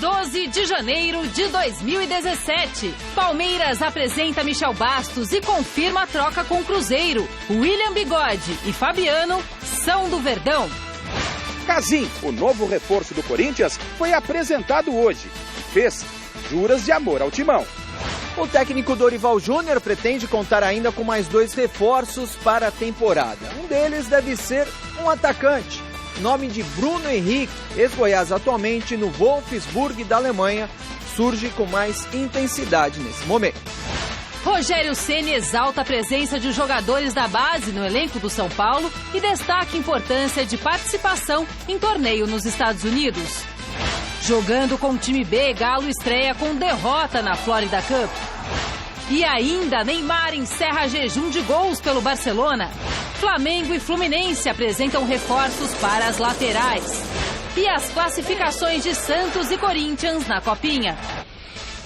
12 de janeiro de 2017. Palmeiras apresenta Michel Bastos e confirma a troca com o Cruzeiro. William Bigode e Fabiano são do Verdão. Casim, o novo reforço do Corinthians, foi apresentado hoje e fez juras de amor ao timão. O técnico Dorival Júnior pretende contar ainda com mais 2 reforços para a temporada. Um deles deve ser um atacante. Nome de Bruno Henrique, ex-Goiás atualmente no Wolfsburg da Alemanha, surge com mais intensidade nesse momento. Rogério Ceni exalta a presença de jogadores da base no elenco do São Paulo e destaca a importância de participação em torneio nos Estados Unidos. Jogando com o time B, Galo estreia com derrota na Florida Cup. E ainda, Neymar encerra jejum de gols pelo Barcelona. Flamengo e Fluminense apresentam reforços para as laterais. E as classificações de Santos e Corinthians na Copinha.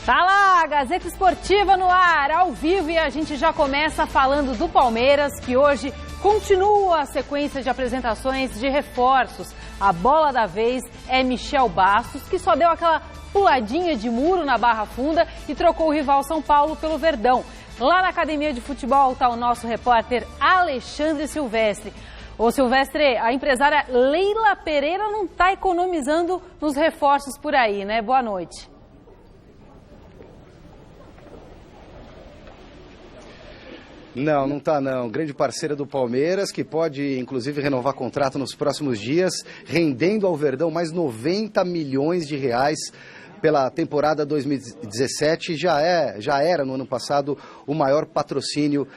Tá lá, Gazeta Esportiva no ar, ao vivo, e a gente já começa falando do Palmeiras, que hoje continua a sequência de apresentações de reforços. A bola da vez é Michel Bastos, que só deu aquela puladinha de muro na Barra Funda e trocou o rival São Paulo pelo Verdão. Lá na academia de futebol está o nosso repórter Alexandre Silvestre. Ô Silvestre, a empresária Leila Pereira não está economizando nos reforços por aí, né? Boa noite. Não tá não. Grande parceira do Palmeiras, que pode inclusive renovar contrato nos próximos dias, rendendo ao Verdão mais 90 milhões de reais pela temporada 2017, já era no ano passado o maior patrocínio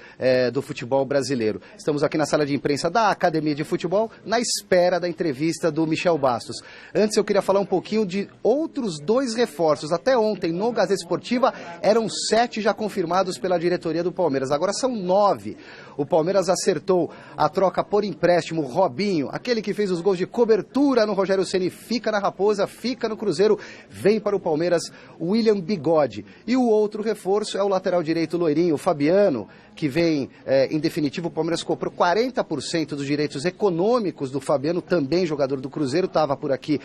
do futebol brasileiro. Estamos aqui na sala de imprensa da Academia de Futebol, na espera da entrevista do Michel Bastos. Antes eu queria falar um pouquinho de outros 2 reforços. Até ontem, no Gazeta Esportiva, eram 7 já confirmados pela diretoria do Palmeiras. Agora são 9. O Palmeiras acertou a troca por empréstimo. Robinho, aquele que fez os gols de cobertura no Rogério Ceni, fica na Raposa, fica no Cruzeiro, vem para o Palmeiras, William Bigode. E o outro reforço é o lateral direito loirinho, o Fabiano, que vem, em definitivo, o Palmeiras comprou 40% dos direitos econômicos do Fabiano, também jogador do Cruzeiro, estava por aqui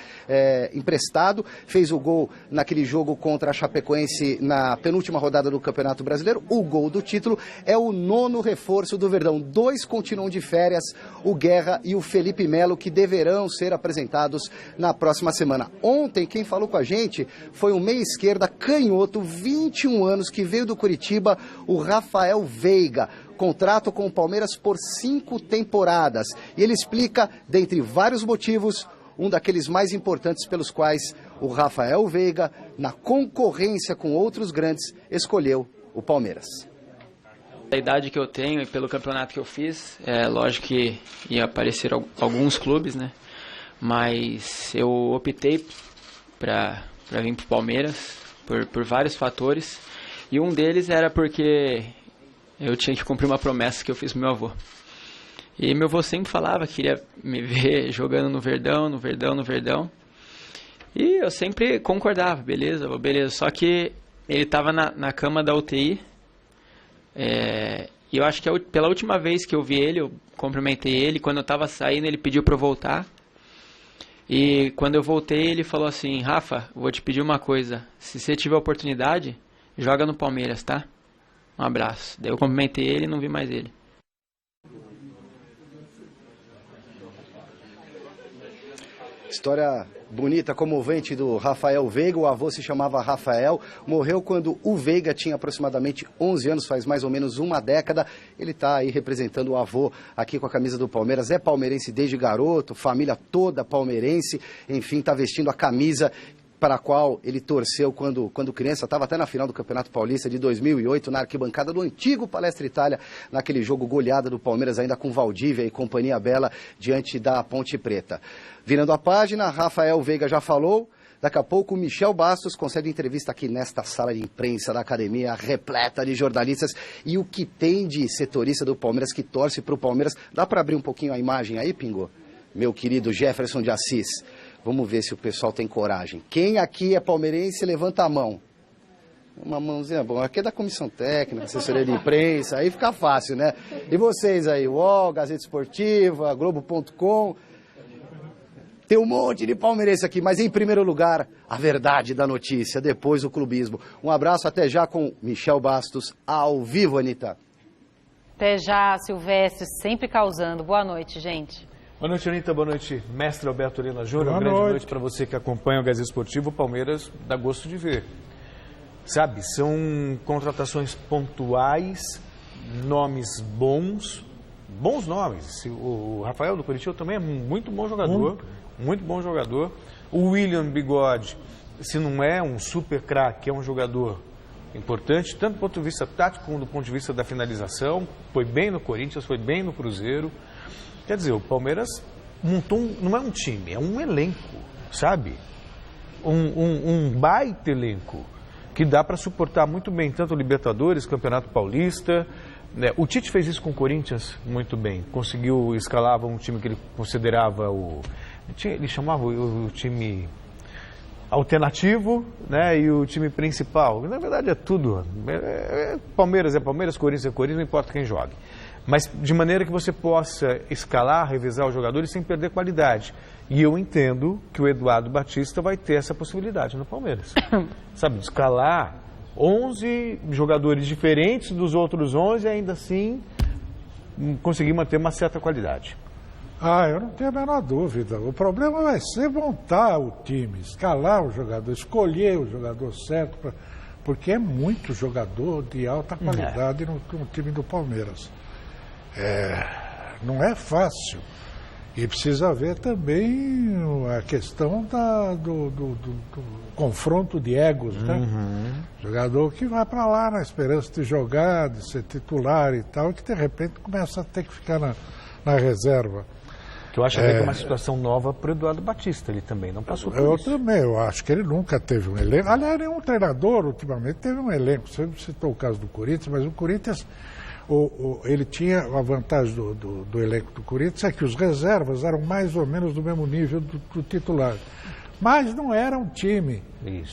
emprestado, fez o gol naquele jogo contra a Chapecoense na penúltima rodada do Campeonato Brasileiro. O gol do título é o 9º reforço do Verdão. 2 continuam de férias, o Guerra e o Felipe Melo, que deverão ser apresentados na próxima semana. Ontem, quem falou com a gente foi um meia-esquerda canhoto, 21 anos, que veio do Curitiba, o Rafael Veiga. Contrato com o Palmeiras por 5 temporadas. E ele explica, dentre vários motivos, um daqueles mais importantes pelos quais o Rafael Veiga, na concorrência com outros grandes, escolheu o Palmeiras. A idade que eu tenho e pelo campeonato que eu fiz, lógico que ia aparecer alguns clubes, né? Mas eu optei para vir para o Palmeiras por vários fatores. E um deles era porque eu tinha que cumprir uma promessa que eu fiz pro meu avô. E meu avô sempre falava que queria me ver jogando no Verdão, no Verdão, no Verdão. E eu sempre concordava, beleza. Só que ele estava na cama da UTI. E eu acho que pela última vez que eu vi ele, eu cumprimentei ele. Quando eu estava saindo, ele pediu para eu voltar. E quando eu voltei, ele falou assim: Rafa, vou te pedir uma coisa. Se você tiver oportunidade, joga no Palmeiras, tá? Um abraço. Daí eu cumprimentei ele e não vi mais ele. História bonita, comovente do Rafael Veiga. O avô se chamava Rafael, morreu quando o Veiga tinha aproximadamente 11 anos, faz mais ou menos uma década. Ele está aí representando o avô aqui com a camisa do Palmeiras, é palmeirense desde garoto, família toda palmeirense, enfim, está vestindo a camisa para a qual ele torceu quando criança, estava até na final do Campeonato Paulista de 2008, na arquibancada do antigo Palestra Itália, naquele jogo goleada do Palmeiras, ainda com Valdívia e companhia bela, diante da Ponte Preta. Virando a página, Rafael Veiga já falou, daqui a pouco o Michel Bastos concede entrevista aqui nesta sala de imprensa da academia, repleta de jornalistas, e o que tem de setorista do Palmeiras que torce para o Palmeiras. Dá para abrir um pouquinho a imagem aí, Pingo? Meu querido Jefferson de Assis. Vamos ver se o pessoal tem coragem. Quem aqui é palmeirense, levanta a mão. Uma mãozinha boa. Aqui é da comissão técnica, assessoria de imprensa, aí fica fácil, né? E vocês aí, UOL, Gazeta Esportiva, Globo.com. Tem um monte de palmeirense aqui, mas em primeiro lugar, a verdade da notícia, depois o clubismo. Um abraço, até já com Michel Bastos, ao vivo, Anitta. Até já, Silvestre, sempre causando. Boa noite, gente. Boa noite, Anitta. Boa noite, mestre Alberto Lina Júnior. Uma grande noite para você que acompanha o Gazeta Esportivo. O Palmeiras dá gosto de ver. Sabe, são contratações pontuais, nomes bons nomes. O Rafael do Curitiba também é muito bom jogador. Muito bom jogador. O William Bigode, se não é um super craque, é um jogador importante, tanto do ponto de vista tático como do ponto de vista da finalização. Foi bem no Corinthians, foi bem no Cruzeiro. Quer dizer, o Palmeiras montou, não é um time, é um elenco, sabe? Um baita elenco que dá para suportar muito bem tanto o Libertadores, Campeonato Paulista. O Tite fez isso com o Corinthians muito bem. Conseguiu, escalava um time que ele considerava ele chamava o time alternativo, né, e o time principal. Na verdade é tudo. Palmeiras é Palmeiras, Corinthians é Corinthians, não importa quem jogue. Mas de maneira que você possa escalar, revezar os jogadores sem perder qualidade. E eu entendo que o Eduardo Batista vai ter essa possibilidade no Palmeiras. Sabe, de escalar 11 jogadores diferentes dos outros 11 e ainda assim conseguir manter uma certa qualidade. Eu não tenho a menor dúvida. O problema vai ser montar o time, escalar o jogador, escolher o jogador certo, porque é muito jogador de alta qualidade no time do Palmeiras. Não é fácil. E precisa ver também a questão do confronto de egos, né? Jogador que vai para lá na esperança de jogar, de ser titular e tal, e que de repente começa a ter que ficar na reserva. Que eu acho que é uma situação nova para o Eduardo Batista, ele também não passou por isso. Eu também, eu acho que ele nunca teve um elenco. Aliás, nenhum treinador ultimamente teve um elenco. Você citou o caso do Corinthians, mas o Corinthians, ele tinha a vantagem do elenco do Corinthians, é que os reservas eram mais ou menos do mesmo nível do titular. Mas não era um time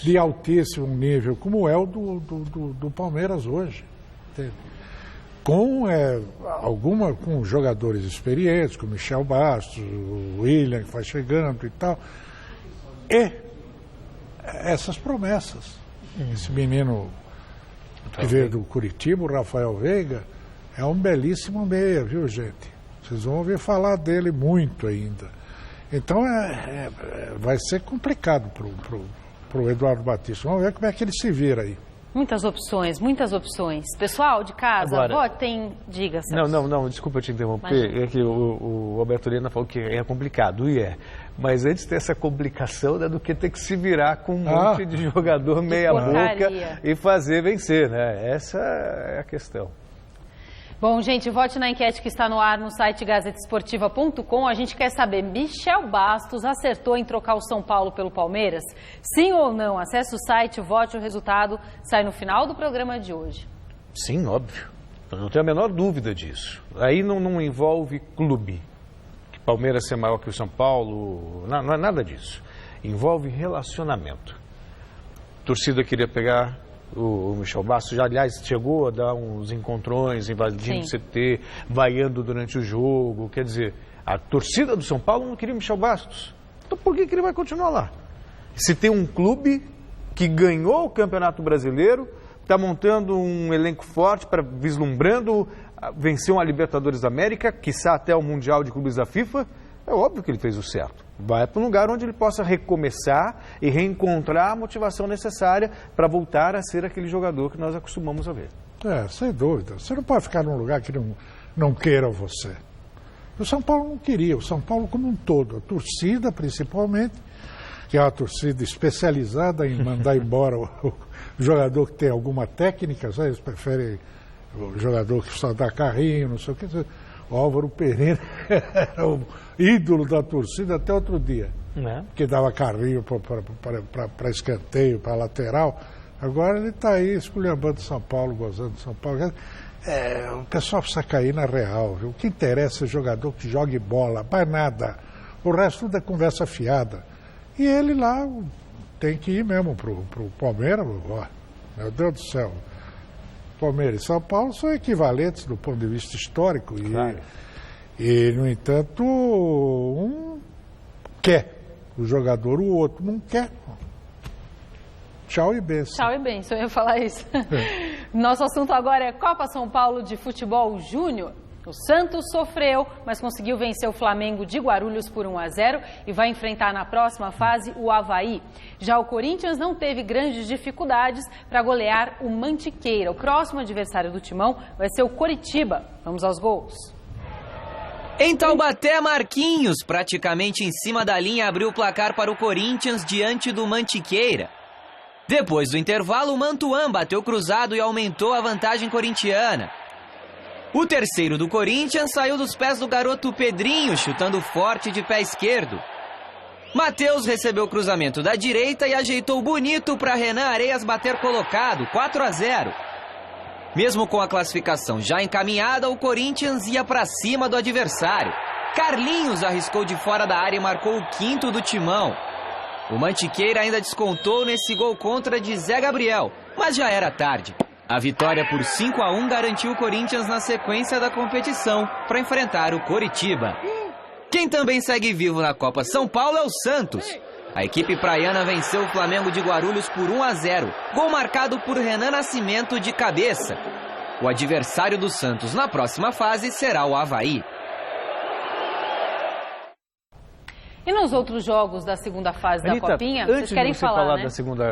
de altíssimo nível, como é o do Palmeiras hoje. Entende? Com jogadores experientes, como Michel Bastos, o William, que vai chegando e tal. E essas promessas. Esse menino que veio do Curitiba, o Rafael Veiga, é um belíssimo meia, viu, gente? Vocês vão ouvir falar dele muito ainda. Então, vai ser complicado pro Eduardo Batista. Vamos ver como é que ele se vira aí. Muitas opções, muitas opções. Pessoal de casa, votem, diga. Não, desculpa te interromper. Imagina. É que o Alberto Lina falou que é complicado, mas antes de ter essa complicação, né, do que ter que se virar com um monte de jogador meia boca e fazer vencer, né? Essa é a questão. Bom, gente, vote na enquete que está no ar no site gazetesportiva.com. A gente quer saber, Michel Bastos acertou em trocar o São Paulo pelo Palmeiras? Sim ou não? Acesse o site, vote, o resultado sai no final do programa de hoje. Sim, óbvio. Eu não tenho a menor dúvida disso. Aí não envolve clube, que Palmeiras ser maior que o São Paulo, não é nada disso. Envolve relacionamento. A torcida queria pegar o Michel Bastos, já, aliás, chegou a dar uns encontrões, invadindo o CT, vaiando durante o jogo. Quer dizer, a torcida do São Paulo não queria o Michel Bastos. Então por que ele vai continuar lá? Se tem um clube que ganhou o Campeonato Brasileiro, está montando um elenco forte, vislumbrando vencer uma Libertadores da América, quiçá até o Mundial de Clubes da FIFA, é óbvio que ele fez o certo. Vai para um lugar onde ele possa recomeçar e reencontrar a motivação necessária para voltar a ser aquele jogador que nós acostumamos a ver. Sem dúvida. Você não pode ficar num lugar que não queira você. O São Paulo não queria, o São Paulo como um todo, a torcida principalmente, que é uma torcida especializada em mandar embora o jogador que tem alguma técnica, sabe? Eles preferem o jogador que só dá carrinho, não sei o que. O Álvaro Pereira era o ídolo da torcida até outro dia, que dava carrinho para escanteio, para lateral. Agora ele está aí esculhambando São Paulo, gozando de São Paulo. O pessoal precisa cair na real, viu? O que interessa é jogador que jogue bola, mais nada. O resto tudo é conversa fiada. E ele lá tem que ir mesmo pro Palmeiras. Meu Deus do céu. Palmeiras e São Paulo são equivalentes do ponto de vista histórico. E no entanto, um quer o jogador, o outro não quer. Tchau e benção. Tchau e benção, eu ia falar isso. Nosso assunto agora é Copa São Paulo de Futebol Júnior. O Santos sofreu, mas conseguiu vencer o Flamengo de Guarulhos por 1-0 e vai enfrentar na próxima fase o Avaí. Já o Corinthians não teve grandes dificuldades para golear o Mantiqueira. O próximo adversário do Timão vai ser o Coritiba. Vamos aos gols. Em Taubaté, Marquinhos, praticamente em cima da linha, abriu o placar para o Corinthians diante do Mantiqueira. Depois do intervalo, o Mantuan bateu cruzado e aumentou a vantagem corintiana. O terceiro do Corinthians saiu dos pés do garoto Pedrinho, chutando forte de pé esquerdo. Matheus recebeu o cruzamento da direita e ajeitou bonito para Renan Areias bater colocado, 4-0. Mesmo com a classificação já encaminhada, o Corinthians ia para cima do adversário. Carlinhos arriscou de fora da área e marcou o quinto do Timão. O Mantiqueira ainda descontou nesse gol contra de Zé Gabriel, mas já era tarde. A vitória por 5-1 garantiu o Corinthians na sequência da competição para enfrentar o Coritiba. Quem também segue vivo na Copa São Paulo é o Santos. A equipe praiana venceu o Flamengo de Guarulhos por 1-0, gol marcado por Renan Nascimento de cabeça. O adversário do Santos na próxima fase será o Avaí. E nos outros jogos da segunda fase Anitta, da Copinha, vocês querem falar, né? da segunda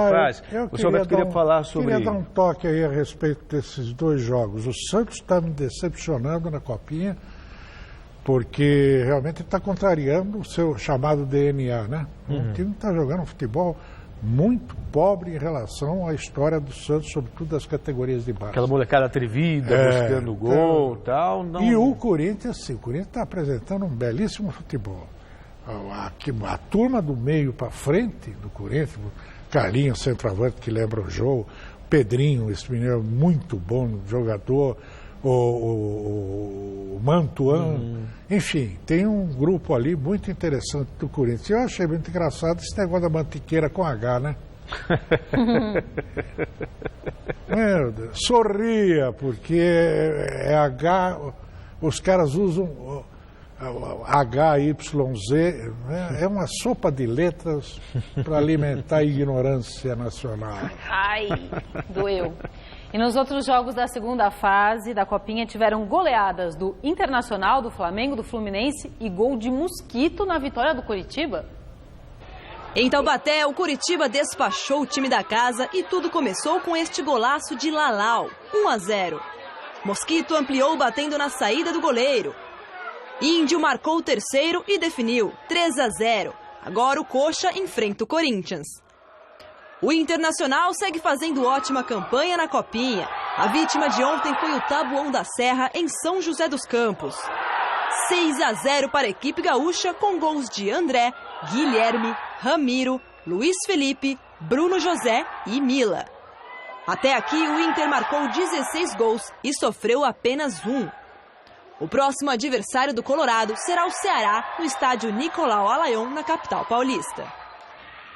fase, o senhor queria falar sobre... Eu queria dar um toque aí a respeito desses dois jogos. O Santos está me decepcionando na Copinha, porque realmente está contrariando o seu chamado DNA, né? O time está jogando um futebol muito pobre em relação à história do Santos, sobretudo das categorias de base. Aquela molecada atrevida, buscando gol e tal. Não... E o Corinthians, sim, o Corinthians está apresentando um belíssimo futebol. A turma do meio para frente do Corinthians, Carlinhos, centroavante, que lembra o jogo, Pedrinho, esse menino é muito bom jogador, o Mantuan, enfim, tem um grupo ali muito interessante do Corinthians. Eu achei muito engraçado esse negócio da Mantiqueira com H, né? Meu Deus, sorria, porque é H, os caras usam HYZ, né? É uma sopa de letras para alimentar a ignorância nacional. Ai, doeu. E nos outros jogos da segunda fase da Copinha tiveram goleadas do Internacional, do Flamengo, do Fluminense e gol de Mosquito na vitória do Coritiba. Em Taubaté, o Coritiba despachou o time da casa e tudo começou com este golaço de Lalau, 1-0. Mosquito ampliou batendo na saída do goleiro. Índio marcou o terceiro e definiu, 3-0. Agora o Coxa enfrenta o Corinthians. O Internacional segue fazendo ótima campanha na Copinha. A vítima de ontem foi o Taboão da Serra, em São José dos Campos. 6-0 para a equipe gaúcha, com gols de André, Guilherme, Ramiro, Luiz Felipe, Bruno José e Mila. Até aqui, o Inter marcou 16 gols e sofreu apenas 1. O próximo adversário do Colorado será o Ceará, no estádio Nicolau Alayon, na capital paulista.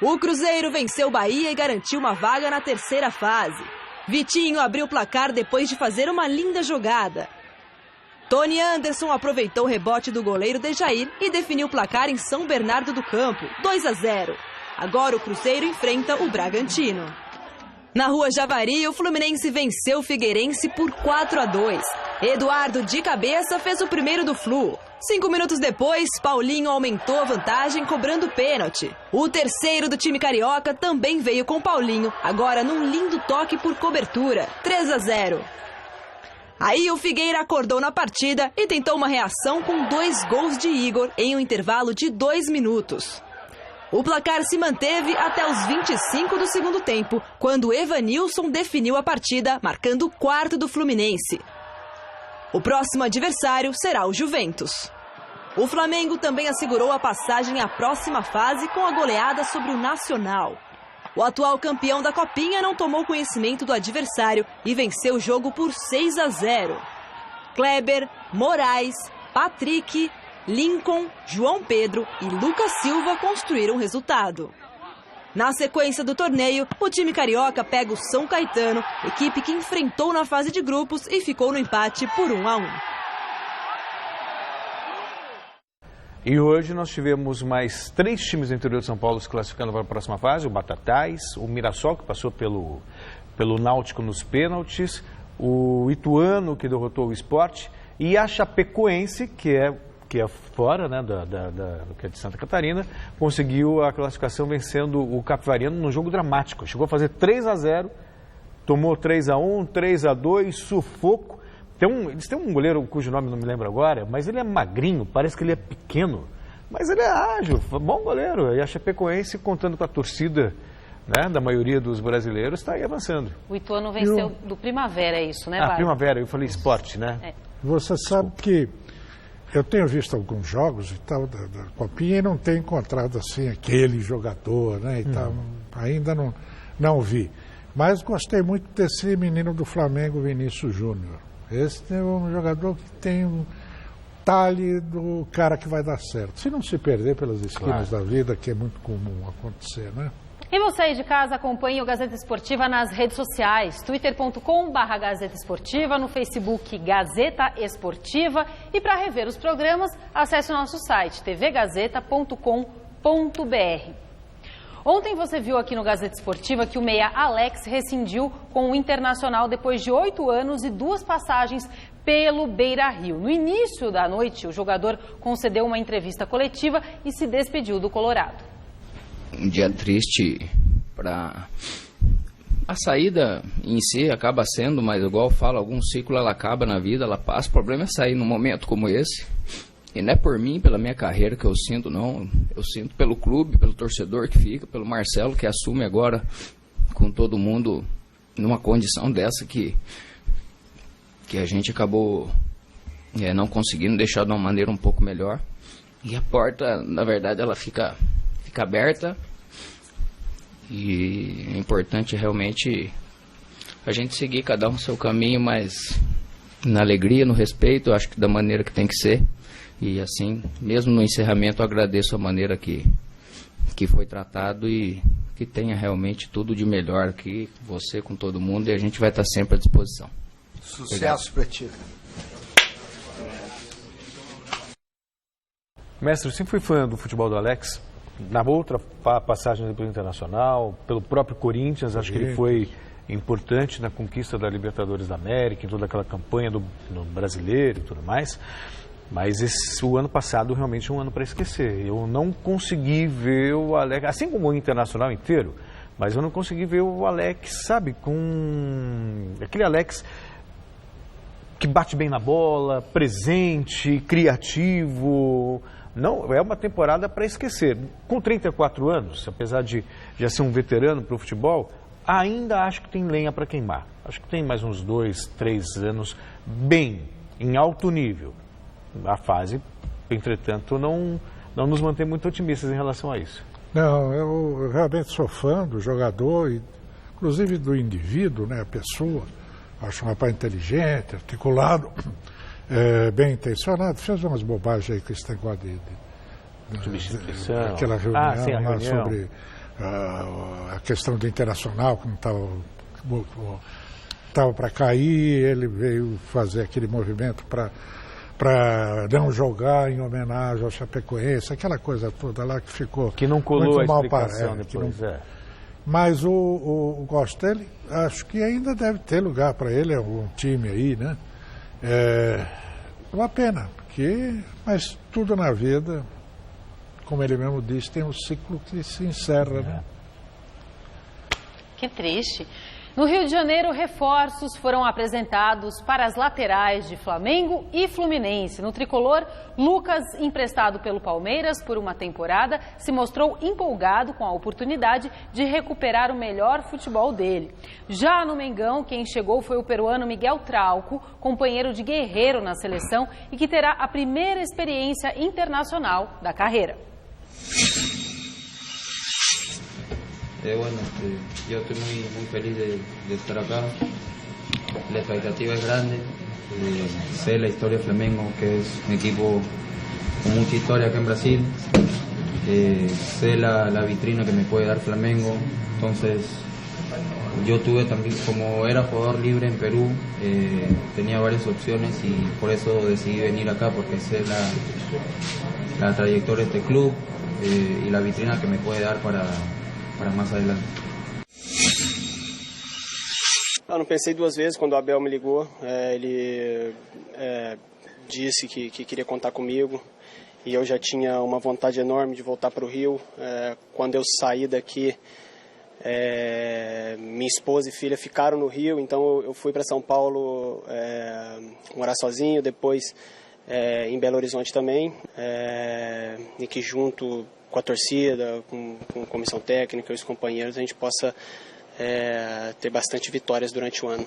O Cruzeiro venceu o Bahia e garantiu uma vaga na terceira fase. Vitinho abriu o placar depois de fazer uma linda jogada. Tony Anderson aproveitou o rebote do goleiro Dejair e definiu o placar em São Bernardo do Campo, 2-0. Agora o Cruzeiro enfrenta o Bragantino. Na Rua Javari, o Fluminense venceu o Figueirense por 4-2. Eduardo, de cabeça, fez o primeiro do Flu. 5 minutos depois, Paulinho aumentou a vantagem cobrando pênalti. O terceiro do time carioca também veio com Paulinho, agora num lindo toque por cobertura, 3-0. Aí o Figueira acordou na partida e tentou uma reação com 2 gols de Igor em um intervalo de 2 minutos. O placar se manteve até os 25 do segundo tempo, quando Evanilson definiu a partida, marcando o quarto do Fluminense. O próximo adversário será o Juventus. O Flamengo também assegurou a passagem à próxima fase com a goleada sobre o Nacional. O atual campeão da Copinha não tomou conhecimento do adversário e venceu o jogo por 6-0. Kleber, Moraes, Patrick, Lincoln, João Pedro e Lucas Silva construíram o resultado. Na sequência do torneio, o time carioca pega o São Caetano, equipe que enfrentou na fase de grupos e ficou no empate por 1-1. E hoje nós tivemos mais 3 times do interior de São Paulo se classificando para a próxima fase, o Batatais, o Mirassol, que passou pelo Náutico nos pênaltis, o Ituano, que derrotou o Sport, e a Chapecoense, que é fora, né, que é de Santa Catarina, conseguiu a classificação vencendo o Capivariano num jogo dramático. Chegou a fazer 3-0, tomou 3-1, 3-2, sufoco. Eles têm um goleiro cujo nome não me lembro agora, mas ele é magrinho, parece que ele é pequeno, mas ele é ágil, bom goleiro. E a Chapecoense, contando com a torcida, né, da maioria dos brasileiros, está aí avançando. O Ituano venceu do Primavera, é isso, né, Bárbara? Primavera, eu falei esporte, né? É. Você sabe que eu tenho visto alguns jogos e tal da Copinha e não tenho encontrado assim aquele jogador, né, e tal. Ainda não vi. Mas gostei muito desse menino do Flamengo, Vinícius Júnior. Esse é um jogador que tem um talhe do cara que vai dar certo. Se não se perder pelas esquinas da vida, que é muito comum acontecer, né? E você aí de casa acompanhe o Gazeta Esportiva nas redes sociais, twitter.com/Gazeta Esportiva, no Facebook Gazeta Esportiva, e para rever os programas, acesse o nosso site tvgazeta.com.br. Ontem você viu aqui no Gazeta Esportiva que o meia Alex rescindiu com o Internacional depois de 8 anos e 2 passagens pelo Beira-Rio. No início da noite, o jogador concedeu uma entrevista coletiva e se despediu do Colorado. Um dia triste para a saída em si, acaba sendo, mas igual eu falo, algum ciclo ela acaba na vida, ela passa. O problema é sair num momento como esse. E não é por mim, pela minha carreira que eu sinto, não. Eu sinto pelo clube, pelo torcedor que fica, pelo Marcelo que assume agora com todo mundo numa condição dessa que a gente acabou não conseguindo deixar de uma maneira um pouco melhor. E a porta, na verdade, ela fica aberta. E é importante realmente a gente seguir cada um seu caminho, mas na alegria, no respeito, eu acho que da maneira que tem que ser. E assim, mesmo no encerramento, eu agradeço a maneira que foi tratado e que tenha realmente tudo de melhor aqui, você com todo mundo, e a gente vai estar sempre à disposição. Sucesso para ti. Mestre, eu sempre fui fã do futebol do Alex. Na outra passagem pelo Internacional, pelo próprio Corinthians, acho que ele foi importante na conquista da Libertadores da América, em toda aquela campanha do brasileiro e tudo mais. Mas o ano passado realmente é um ano para esquecer. Eu não consegui ver o Alex, assim como o Internacional inteiro, mas eu não consegui ver o Alex, sabe, com aquele Alex que bate bem na bola, presente, criativo. Não, é uma temporada para esquecer. Com 34 anos, apesar de já ser um veterano para o futebol, ainda acho que tem lenha para queimar. Acho que tem mais uns 2, 3 anos bem, em alto nível. A fase, entretanto, não nos mantém muito otimistas em relação a isso. Não, eu realmente sou fã do jogador, e, inclusive do indivíduo, né, a pessoa. Acho um rapaz inteligente, articulado, bem intencionado. Fez umas bobagens aí com esse negócio de substituição. Aquela reunião, sim, lá sobre a questão do Internacional, que não estava para cair, ele veio fazer aquele movimento para não jogar em homenagem ao Chapecoense, aquela coisa toda lá que ficou que não colou muito a mal explicação depois. Não... Mas o gosto dele, acho que ainda deve ter lugar para ele, é um time aí, né? Uma pena, mas tudo na vida, como ele mesmo disse, tem um ciclo que se encerra, né? Que triste. No Rio de Janeiro, reforços foram apresentados para as laterais de Flamengo e Fluminense. No tricolor, Lucas, emprestado pelo Palmeiras por uma temporada, se mostrou empolgado com a oportunidade de recuperar o melhor futebol dele. Já no Mengão, quem chegou foi o peruano Miguel Trauco, companheiro de Guerreiro na seleção e que terá a primeira experiência internacional da carreira. Bueno, yo estoy muy feliz de estar acá. La expectativa es grande. Sé la historia de Flamengo, que es un equipo con mucha historia acá en Brasil. Sé la vitrina que me puede dar Flamengo. Entonces, yo tuve también, como era jugador libre en Perú, tenía varias opciones y por eso decidí venir acá, porque sé la trayectoria de este club y la vitrina que me puede dar para más adelante. Eu não pensei duas vezes quando o Abel me ligou. Ele disse que queria contar comigo e eu já tinha uma vontade enorme de voltar para o Rio. Quando eu saí daqui, minha esposa e filha ficaram no Rio, então eu fui para São Paulo morar sozinho, depois em Belo Horizonte também, e que junto com a torcida, com comissão técnica e os companheiros, a gente possa ter bastante vitórias durante o ano.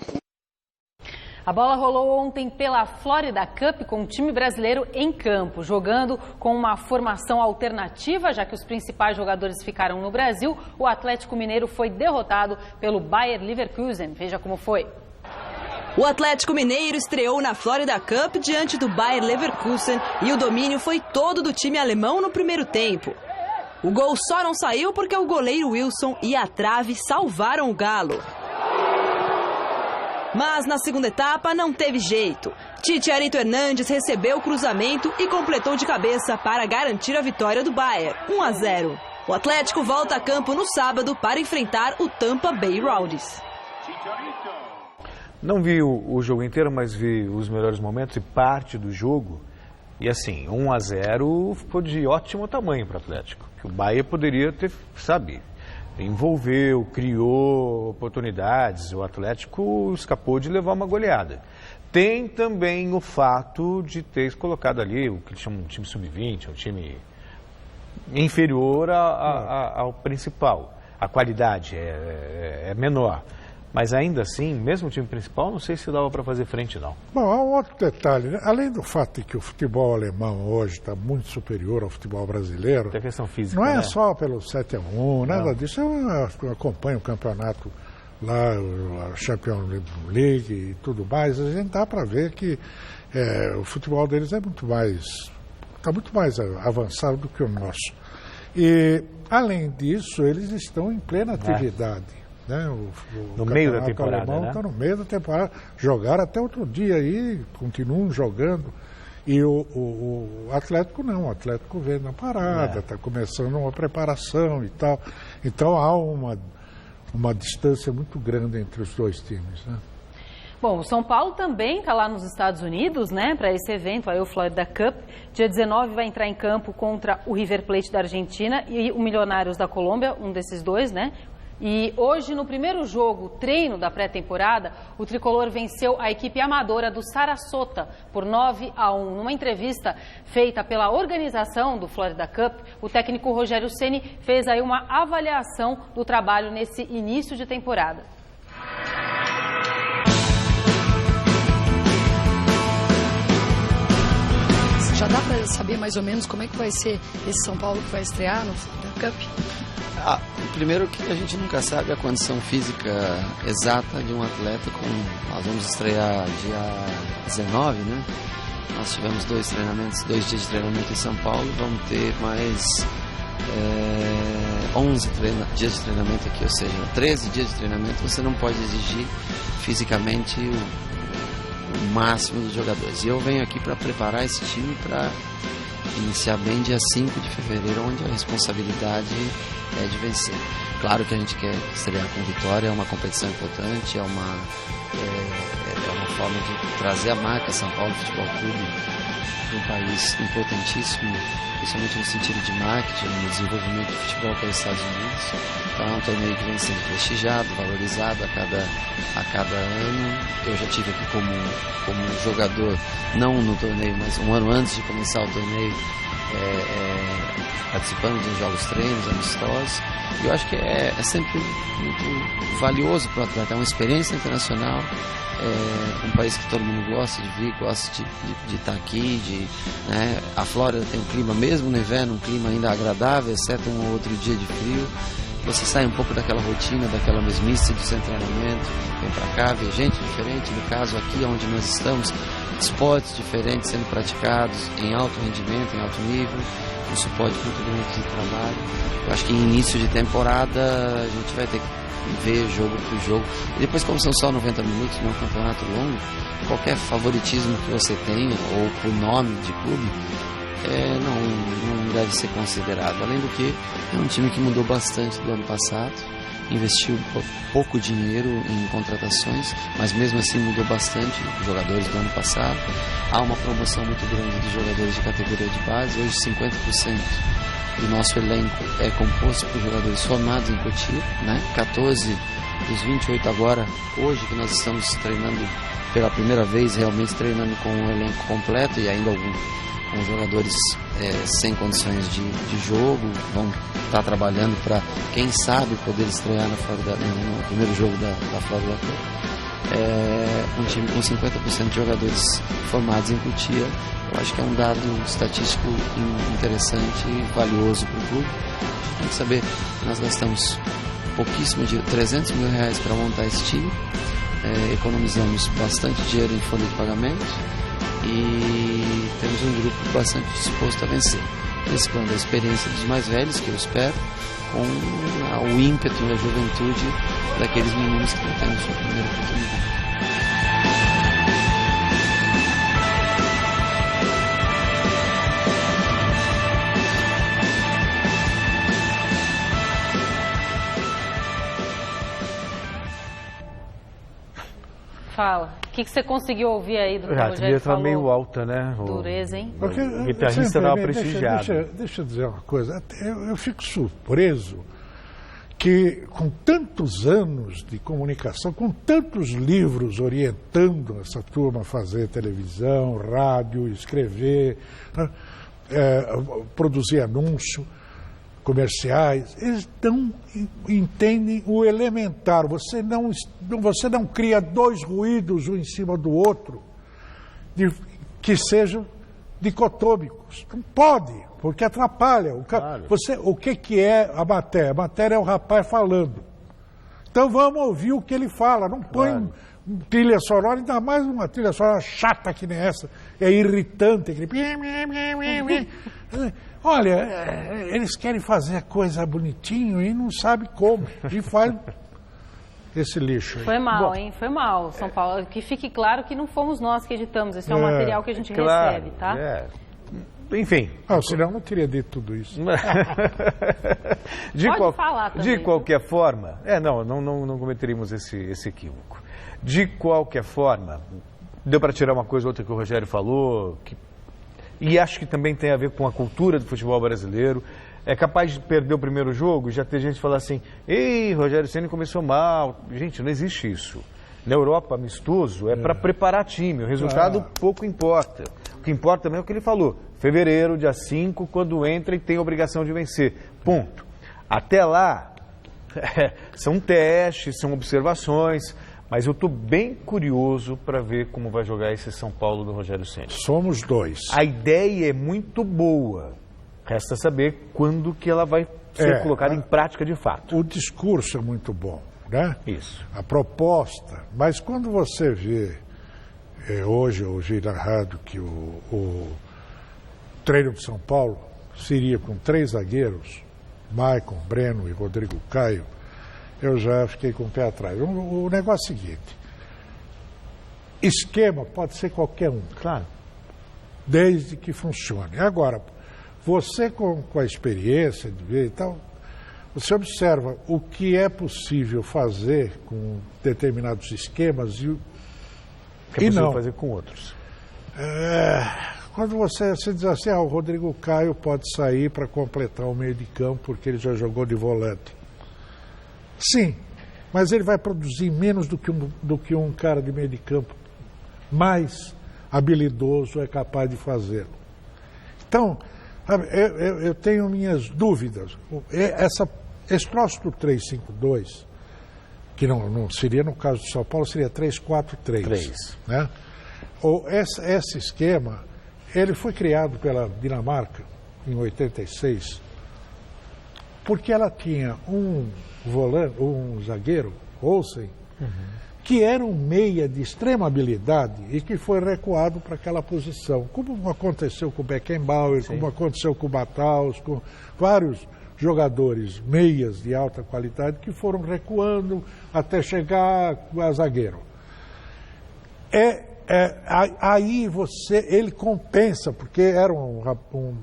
A bola rolou ontem pela Florida Cup com o time brasileiro em campo, jogando com uma formação alternativa, já que os principais jogadores ficaram no Brasil. O Atlético Mineiro foi derrotado pelo Bayer Leverkusen. Veja como foi. O Atlético Mineiro estreou na Florida Cup diante do Bayer Leverkusen e o domínio foi todo do time alemão no primeiro tempo. O gol só não saiu porque o goleiro Wilson e a trave salvaram o Galo. Mas na segunda etapa não teve jeito. Titiarito Hernandes recebeu o cruzamento e completou de cabeça para garantir a vitória do Bayer, 1-0. O Atlético volta a campo no sábado para enfrentar o Tampa Bay Rowdies. Não vi o jogo inteiro, mas vi os melhores momentos e parte do jogo. E assim, 1-0 ficou de ótimo tamanho para o Atlético. Que o Bayer poderia ter, envolveu, criou oportunidades. O Atlético escapou de levar uma goleada. Tem também o fato de ter colocado ali o que eles chamam de time sub-20, um time inferior ao principal. A qualidade é menor. Mas ainda assim, mesmo o time principal, não sei se dava para fazer frente, não. Bom, há um outro detalhe, né? Além do fato de que o futebol alemão hoje está muito superior ao futebol brasileiro, tem questão física, não é né? Só pelo 7-1, nada disso. Eu acompanho o campeonato lá, a Champions League e tudo mais. A gente dá para ver que o futebol deles está muito mais avançado do que o nosso. E, além disso, eles estão em plena atividade. Né? No meio da temporada, alemão está no meio da temporada, jogaram até outro dia aí, continuam jogando, e o Atlético não, o Atlético vem na parada, está começando uma preparação e tal, então há uma distância muito grande entre os dois times, né? Bom, o São Paulo também está lá nos Estados Unidos, né, para esse evento, aí o Florida Cup. Dia 19 vai entrar em campo contra o River Plate da Argentina e o Milionários da Colômbia, um desses dois, né? E hoje, no primeiro jogo, treino da pré-temporada, o tricolor venceu a equipe amadora do Sarasota por 9-1. Numa entrevista feita pela organização do Florida Cup, o técnico Rogério Ceni fez aí uma avaliação do trabalho nesse início de temporada. Já dá para saber mais ou menos como é que vai ser esse São Paulo que vai estrear no Florida Cup? Primeiro que a gente nunca sabe a condição física exata de um atleta. Nós vamos estrear dia 19, né? Nós tivemos 2 dias de treinamento em São Paulo, vamos ter mais 11 dias de treinamento aqui, ou seja, 13 dias de treinamento. Você não pode exigir fisicamente o máximo dos jogadores. E eu venho aqui para preparar esse time para iniciar bem dia 5 de fevereiro, onde a responsabilidade é de vencer. Claro que a gente quer estrear com vitória, é uma competição importante, é uma forma de trazer a marca São Paulo Futebol Clube para um país importantíssimo, principalmente no sentido de marketing, no desenvolvimento do futebol para os Estados Unidos. Então é um torneio que vem sendo prestigiado, valorizado a cada ano. Eu já tive aqui como jogador, não no torneio, mas um ano antes de começar o torneio, participando de jogos treinos, amistosos. E eu acho que é sempre muito valioso para o atleta, é uma experiência internacional, um país que todo mundo gosta de vir, gosta de estar aqui, né? A Flórida tem um clima, mesmo no inverno, um clima ainda agradável, exceto um ou outro dia de frio. Você sai um pouco daquela rotina, daquela mesmice do seu treinamento, vem para cá, vê gente diferente, no caso aqui onde nós estamos, esportes diferentes sendo praticados em alto rendimento, em alto nível, um suporte muito grande de trabalho. Eu acho que em início de temporada a gente vai ter que ver jogo por jogo. E depois, como são só 90 minutos, não é um campeonato longo, qualquer favoritismo que você tenha, ou por nome de clube, não deve ser considerado. Além do que, é um time que mudou bastante do ano passado, investiu pouco dinheiro em contratações, mas mesmo assim mudou bastante os jogadores do ano passado. Há uma promoção muito grande de jogadores de categoria de base. Hoje 50% do nosso elenco é composto por jogadores formados em Cotia, né? 14 dos 28 agora, hoje que nós estamos treinando pela primeira vez, realmente treinando com um elenco completo e ainda alguns jogadores sem condições de jogo, vão estar trabalhando para, quem sabe, poder estrear no primeiro jogo da Florida Cup. Um time com 50% de jogadores formados em Cotia, eu acho que é um dado estatístico interessante e valioso para o clube. Tem que saber que nós gastamos pouquíssimo de R$300 mil para montar esse time, economizamos bastante dinheiro em folha de pagamento e temos um grupo bastante disposto a vencer. Mesclando a experiência dos mais velhos, que eu espero, com o ímpeto e a juventude daqueles meninos que não têm sua primeira oportunidade. Fala. O que você conseguiu ouvir aí do que o Rogério devia estar falou? meio alta, né? Dureza, hein? Porque, o guitarrista estava prestigiado. Deixa eu dizer uma coisa. Eu fico surpreso que, com tantos anos de comunicação, com tantos livros orientando essa turma a fazer televisão, rádio, escrever, produzir anúncio, comerciais, eles não entendem o elementar. Você não cria dois ruídos um em cima do outro que sejam dicotômicos. Não pode, porque atrapalha. Claro. O que é a matéria? A matéria é o rapaz falando. Então vamos ouvir o que ele fala. Não põe trilha sonora, ainda mais uma trilha sonora chata que nem essa. É irritante. Olha, eles querem fazer a coisa bonitinho e não sabem como. E faz esse lixo aí. Foi mal, hein? Foi mal, São Paulo. Que fique claro que não fomos nós que editamos. Esse é um material que a gente recebe, tá? Enfim. Senão não teria dito tudo isso. Falar também. De qualquer forma... não cometeríamos esse equívoco. De qualquer forma, deu para tirar uma coisa ou outra que o Rogério falou, e acho que também tem a ver com a cultura do futebol brasileiro. É capaz de perder o primeiro jogo, já tem gente que fala assim, ei, Rogério Ceni começou mal. Gente, não existe isso. Na Europa, amistoso é para preparar time, o resultado pouco importa. O que importa também é o que ele falou. Fevereiro, dia 5, quando entra e tem a obrigação de vencer. Ponto. Até lá, são testes, são observações, mas eu estou bem curioso para ver como vai jogar esse São Paulo do Rogério Ceni. Somos dois. A ideia é muito boa. Resta saber quando que ela vai ser colocada em prática de fato. O discurso é muito bom, né? Isso. A proposta. Mas quando você vê, hoje eu ouvi na rádio que o treino de São Paulo seria com 3 zagueiros, Maicon, Breno e Rodrigo Caio, eu já fiquei com o pé atrás. O negócio é o seguinte, esquema pode ser qualquer um. Claro. Desde que funcione. Agora, você com a experiência de ver e tal, você observa o que é possível fazer com determinados esquemas e o que é possível fazer com outros. Quando você diz assim, o Rodrigo Caio pode sair para completar o meio de campo porque ele já jogou de volante. Sim, mas ele vai produzir menos do que um cara de meio de campo mais habilidoso é capaz de fazer. Então, eu tenho minhas dúvidas. Esse troço do 3-5-2, que não seria no caso de São Paulo, seria 3-4-3. Né? Esse esquema, ele foi criado pela Dinamarca em 86, porque ela tinha um zagueiro, Olsen, que era um meia de extrema habilidade e que foi recuado para aquela posição, como aconteceu com o Beckenbauer, como aconteceu com o Matthaus, com vários jogadores meias de alta qualidade que foram recuando até chegar a zagueiro. aí ele compensa, porque era um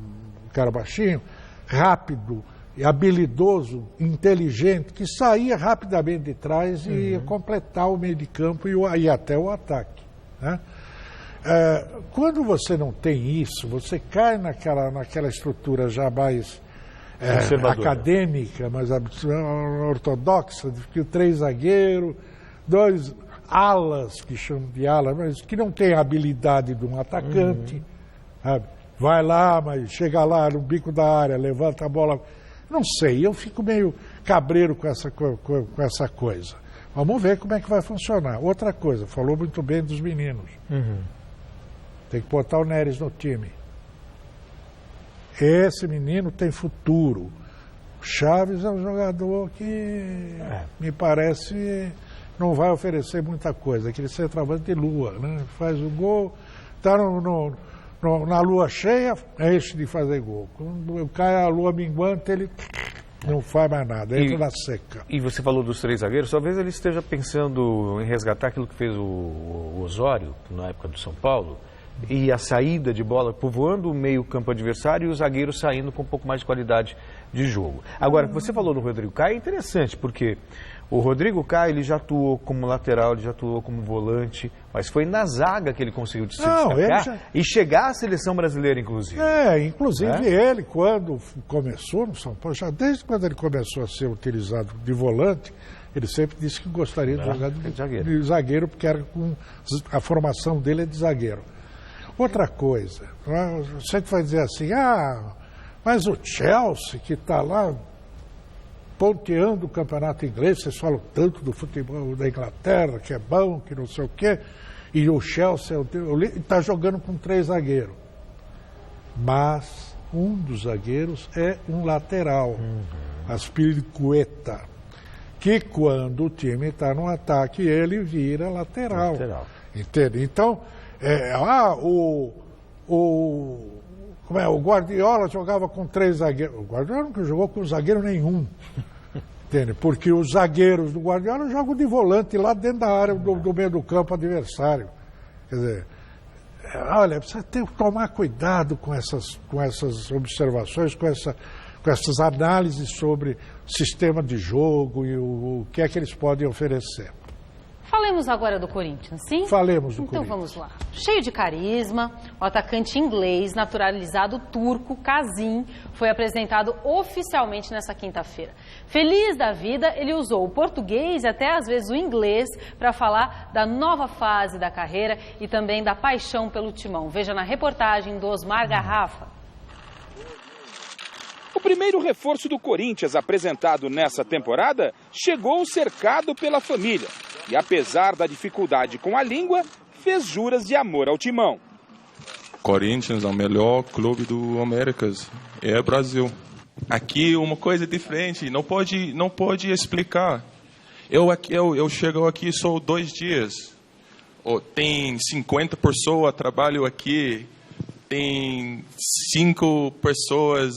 cara baixinho, rápido, habilidoso, inteligente, que saía rapidamente de trás e ia completar o meio de campo e até o ataque, né? Quando você não tem isso, você cai naquela estrutura já mais acadêmica, mais ortodoxa, de que 3 zagueiros, 2 alas, que chamam de alas, mas que não tem a habilidade de um atacante, sabe? Vai lá, mas chega lá no bico da área, levanta a bola. Não sei, eu fico meio cabreiro com essa coisa. Vamos ver como é que vai funcionar. Outra coisa, falou muito bem dos meninos. Tem que botar o Neres no time. Esse menino tem futuro. O Chaves é um jogador que me parece não vai oferecer muita coisa. Aquele centroavante de lua, né? Faz o gol, está na lua cheia, enche de fazer gol. Quando cai a lua minguante, ele não faz mais nada, entra na seca. E você falou dos 3 zagueiros, talvez ele esteja pensando em resgatar aquilo que fez o Osório, na época do São Paulo, e a saída de bola, povoando o meio campo adversário e os zagueiros saindo com um pouco mais de qualidade de jogo. Agora, você falou do Rodrigo Caio, é interessante, porque o Rodrigo Caio, ele já atuou como lateral, ele já atuou como volante, mas foi na zaga que ele conseguiu se destacar e chegar à seleção brasileira, inclusive. Inclusive ele, quando começou no São Paulo, já desde quando ele começou a ser utilizado de volante, ele sempre disse que gostaria de jogar de zagueiro, porque a formação dele é de zagueiro. Outra coisa, você que vai dizer assim, mas o Chelsea que está lá ponteando o campeonato inglês, vocês falam tanto do futebol da Inglaterra, que é bom, que não sei o quê, e o Chelsea está jogando com 3 zagueiros. Mas um dos zagueiros é um lateral, Azpilicueta, que quando o time está no ataque, ele vira lateral. Entende? Então, o Guardiola jogava com 3 zagueiros. O Guardiola nunca jogou com zagueiro nenhum. Entende? Porque os zagueiros do Guardiola jogam de volante lá dentro da área do meio do campo adversário. Quer dizer, olha, precisa tomar cuidado com essas observações, com essas análises sobre sistema de jogo e o que é que eles podem oferecer. Falemos agora do Corinthians, sim? Falemos do Então Corinthians. vamos lá. Cheio de carisma, o atacante inglês, naturalizado turco, Kazim, foi apresentado oficialmente nessa quinta-feira. Feliz da vida, ele usou o português e até às vezes o inglês para falar da nova fase da carreira e também da paixão pelo timão. Veja na reportagem do Osmar Garrafa. O primeiro reforço do Corinthians apresentado nessa temporada chegou cercado pela família. E apesar da dificuldade com a língua, fez juras de amor ao timão. Corinthians é o melhor clube do Américas, é Brasil. Aqui uma coisa diferente, não pode explicar. Eu chego aqui só 2 dias. Tem 50 pessoas trabalham aqui, tem 5 pessoas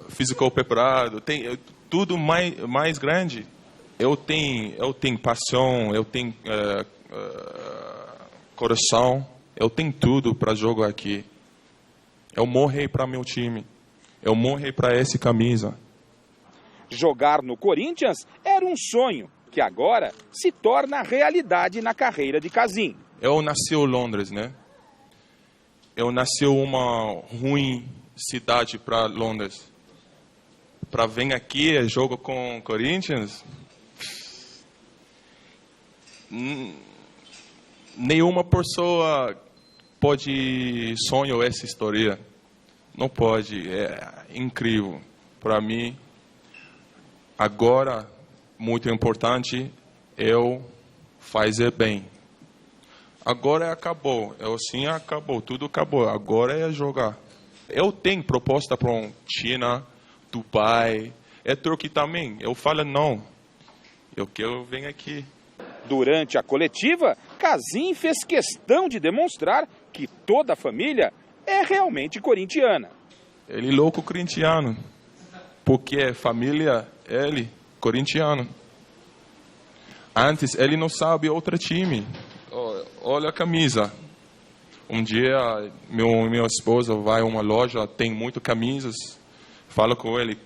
físico preparado, tem tudo mais grande. Eu tenho paixão, eu tenho coração, eu tenho tudo para jogar aqui. Eu morri para meu time, eu morri para essa camisa. Jogar no Corinthians era um sonho, que agora se torna realidade na carreira de Kazim. Eu nasci em Londres, né? Eu nasci em uma ruim cidade para Londres. Para vir aqui e jogar com o Corinthians, nenhuma pessoa pode sonhar essa história. Não pode, é incrível. Para mim, agora, muito importante, eu fazer bem. Agora acabou, acabou, tudo acabou. Agora é jogar. Eu tenho proposta para China, Dubai, Turquia também. Eu falo não, eu quero vir aqui. Durante a coletiva, Kazim fez questão de demonstrar que toda a família é realmente corintiana. Ele é louco corintiano, porque família, ele, corintiano. Antes, ele não sabe outro time. olha a camisa. Um dia, minha esposa vai a uma loja, tem muitas camisas, fala com ele,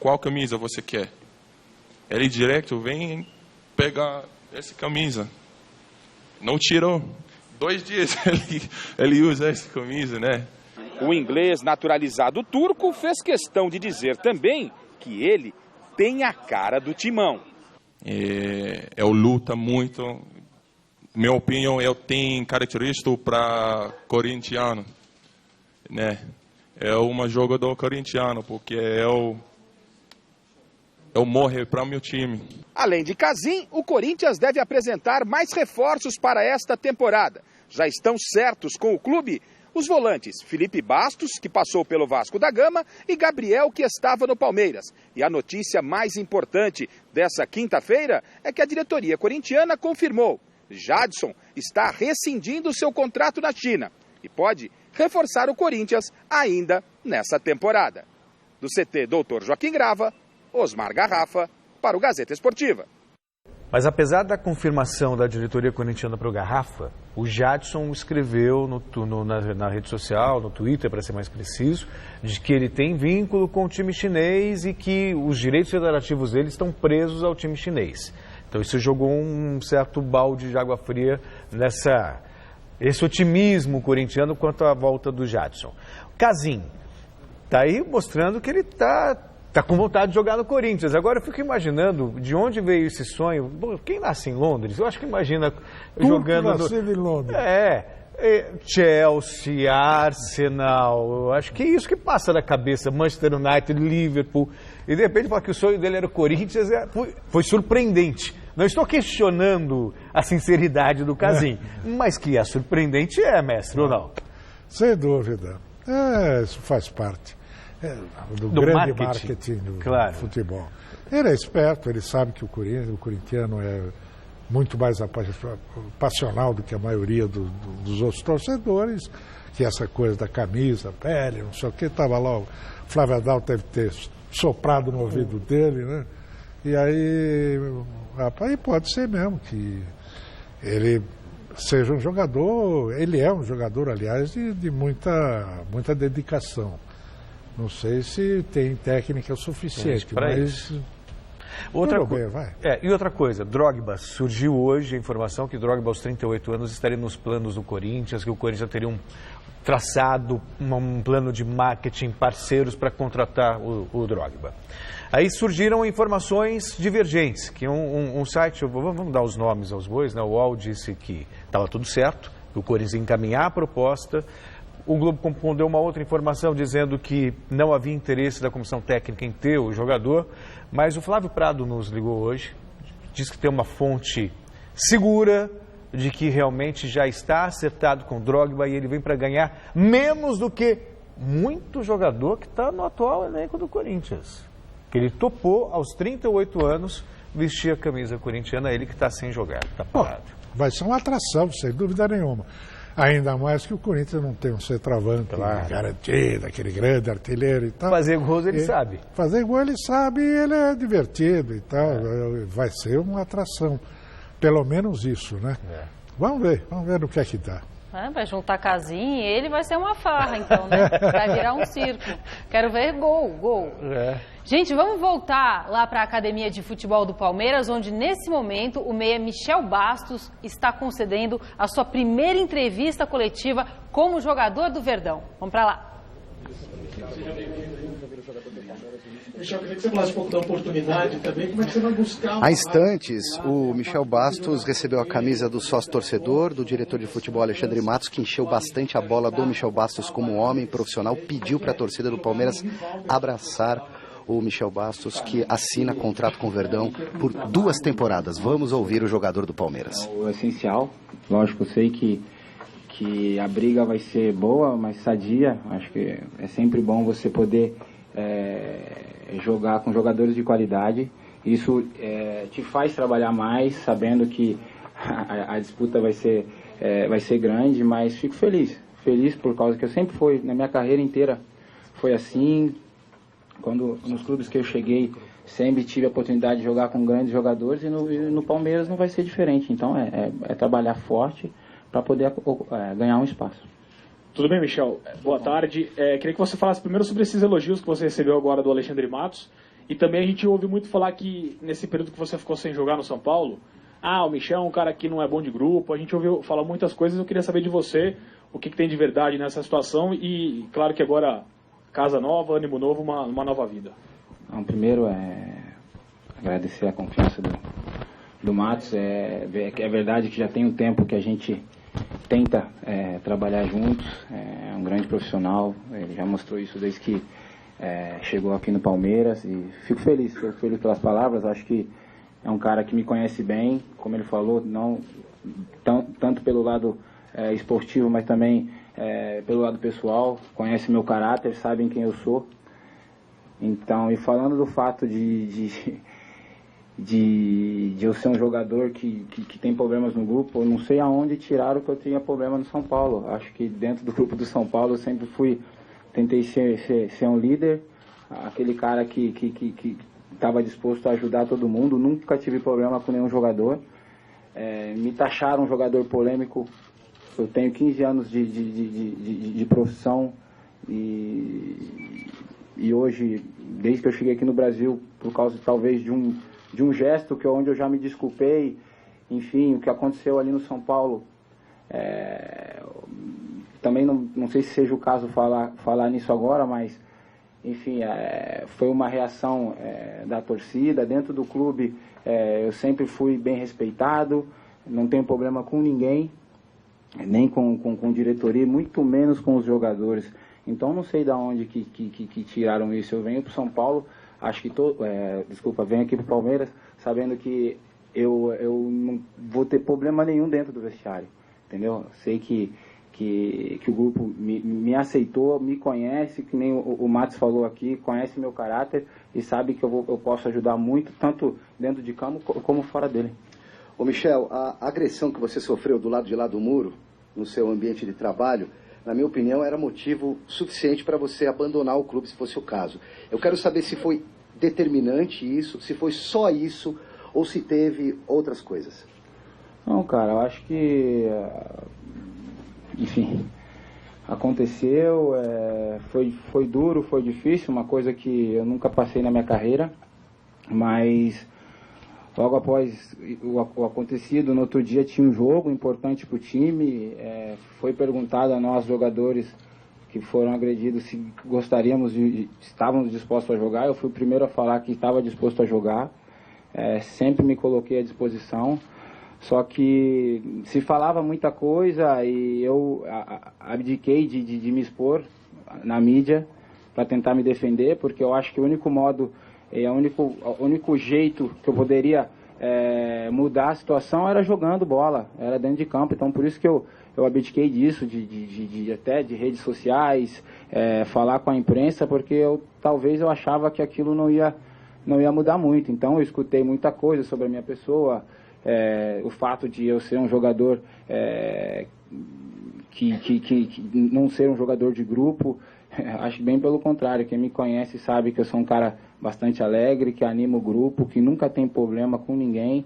qual camisa você quer? Ele direto vem pegar essa camisa. Não tirou. 2 dias ele usa essa camisa, né? O inglês naturalizado turco fez questão de dizer também que ele tem a cara do Timão. Eu luto muito. Minha opinião, eu tenho característica para corintiano, né? É um jogador corintiano, porque eu morro para meu time. Além de Casim, o Corinthians deve apresentar mais reforços para esta temporada. Já estão certos com o clube os volantes Felipe Bastos, que passou pelo Vasco da Gama, e Gabriel, que estava no Palmeiras. E a notícia mais importante dessa quinta-feira é que a diretoria corintiana confirmou: Jadson está rescindindo seu contrato na China e pode reforçar o Corinthians ainda nessa temporada. Do CT Dr. Joaquim Grava, Osmar Garrafa, para o Gazeta Esportiva. Mas apesar da confirmação da diretoria corintiana para o Garrafa, o Jadson escreveu na rede social, no Twitter, para ser mais preciso, de que ele tem vínculo com o time chinês e que os direitos federativos dele estão presos ao time chinês. Então isso jogou um certo balde de água fria esse otimismo corintiano quanto à volta do Jadson. Casim está aí mostrando que ele está com vontade de jogar no Corinthians. Agora eu fico imaginando de onde veio esse sonho. Quem nasce em Londres, eu acho que imagina jogando em Londres. Chelsea, Arsenal, eu acho que é isso que passa na cabeça, Manchester United, Liverpool, e de repente falar que o sonho dele era o Corinthians, foi surpreendente. Não estou questionando a sinceridade do Casim, mas que é surpreendente mestre, ou não? Sem dúvida, isso faz parte do grande marketing do futebol. Ele é esperto, ele sabe que o corintiano é muito mais passional do que a maioria dos outros torcedores, que essa coisa da camisa, pele, não sei o que, estava lá, o Flávio Adal deve ter soprado no ouvido dele, né? E aí pode ser mesmo que ele seja um jogador, ele é um jogador, aliás, de muita dedicação. Não sei se tem técnica suficiente, mas... E outra coisa, Drogba, surgiu hoje a informação que Drogba aos 38 anos estaria nos planos do Corinthians, que o Corinthians teria traçado um plano de marketing, parceiros para contratar o Drogba. Aí surgiram informações divergentes, que um site, vamos dar os nomes aos bois, né? O UOL disse que estava tudo certo, que o Corinthians ia encaminhar a proposta. O Globo deu uma outra informação dizendo que não havia interesse da comissão técnica em ter o jogador, mas o Flávio Prado nos ligou hoje, diz que tem uma fonte segura de que realmente já está acertado com o Drogba e ele vem para ganhar menos do que muito jogador que está no atual elenco do Corinthians. Que ele topou aos 38 anos vestir a camisa corintiana, ele que está sem jogar, está parado. Vai ser uma atração, sem dúvida nenhuma. Ainda mais que o Corinthians não tem um centroavante garantido, aquele grande artilheiro e tal. Fazer gols ele sabe. Fazer gol ele sabe e ele é divertido e tal. Vai ser uma atração. Pelo menos isso, né? Vamos ver no que é que dá. Vai juntar Casim e ele vai ser uma farra, então, né? Vai virar um circo. Quero ver gol. Gente, vamos voltar lá para a Academia de Futebol do Palmeiras, onde nesse momento o meia Michel Bastos está concedendo a sua primeira entrevista coletiva como jogador do Verdão. Vamos para lá. Michel, queria que você falasse um pouco da oportunidade também, como é que você vai buscar... Há instantes, o Michel Bastos recebeu a camisa do sócio-torcedor, do diretor de futebol Alexandre Matos, que encheu bastante a bola do Michel Bastos como homem profissional, pediu para a torcida do Palmeiras abraçar o Michel Bastos, que assina contrato com o Verdão por 2 temporadas. Vamos ouvir o jogador do Palmeiras. O essencial, lógico, eu sei que a briga vai ser boa, mas sadia. Acho que é sempre bom você poder jogar com jogadores de qualidade. Isso te faz trabalhar mais, sabendo que a disputa vai ser grande, mas fico feliz por causa que eu sempre fui, na minha carreira inteira, foi assim. Quando nos clubes que eu cheguei, sempre tive a oportunidade de jogar com grandes jogadores e no Palmeiras não vai ser diferente. Então é trabalhar forte para poder ganhar um espaço. Tudo bem, Michel? Boa tarde. Queria que você falasse primeiro sobre esses elogios que você recebeu agora do Alexandre Matos. E também a gente ouve muito falar que nesse período que você ficou sem jogar no São Paulo, o Michel é um cara que não é bom de grupo. A gente ouviu falar muitas coisas. Eu queria saber de você o que tem de verdade nessa situação. E claro que agora, casa nova, ânimo novo, uma nova vida. Primeiro, agradecer a confiança do Matos. É verdade que já tem um tempo que a gente tenta trabalhar juntos. É um grande profissional. Ele já mostrou isso desde que chegou aqui no Palmeiras. E fico feliz pelas palavras. Acho que é um cara que me conhece bem, como ele falou, não tanto pelo lado esportivo, mas também pelo lado pessoal. Conhece meu caráter, sabem quem eu sou. Então, e falando do fato de eu ser um jogador que tem problemas no grupo, eu não sei aonde tiraram que eu tinha problema no São Paulo. Acho que dentro do grupo do São Paulo eu sempre tentei ser um líder, aquele cara que estava disposto a ajudar todo mundo, nunca tive problema com nenhum jogador. Me taxaram um jogador polêmico. Eu tenho 15 anos de profissão e hoje, desde que eu cheguei aqui no Brasil, por causa talvez de um gesto onde eu já me desculpei, enfim, o que aconteceu ali no São Paulo, também não sei se seja o caso falar nisso agora, mas enfim, foi uma reação da torcida. Dentro do clube eu sempre fui bem respeitado, não tenho problema com ninguém, nem com diretoria, muito menos com os jogadores. Então não sei de onde que tiraram isso. Eu venho para São Paulo, acho que venho aqui para o Palmeiras, sabendo que eu não vou ter problema nenhum dentro do vestiário, entendeu? Sei que o grupo me aceitou, me conhece, que nem o Matos falou aqui, conhece meu caráter e sabe que eu posso ajudar muito, tanto dentro de campo como fora dele. Ô Michel, a agressão que você sofreu do lado de lá do muro, no seu ambiente de trabalho, na minha opinião, era motivo suficiente para você abandonar o clube, se fosse o caso. Eu quero saber se foi determinante isso, se foi só isso, ou se teve outras coisas. Não, cara, eu acho que, enfim, aconteceu, foi duro, foi difícil, uma coisa que eu nunca passei na minha carreira, mas logo após o acontecido, no outro dia tinha um jogo importante para o time, foi perguntado a nós jogadores que foram agredidos se estávamos dispostos a jogar. Eu fui o primeiro a falar que estava disposto a jogar, sempre me coloquei à disposição, só que se falava muita coisa e eu abdiquei de me expor na mídia para tentar me defender, porque eu acho que o único modo, o único jeito que eu poderia mudar a situação era jogando bola, era dentro de campo. Então por isso que eu abdiquei disso, até de redes sociais, falar com a imprensa, porque talvez eu achava que aquilo não ia mudar muito. Então eu escutei muita coisa sobre a minha pessoa, o fato de eu ser um jogador que não ser um jogador de grupo. Acho bem pelo contrário. Quem me conhece sabe que eu sou um cara bastante alegre, que anima o grupo, que nunca tem problema com ninguém.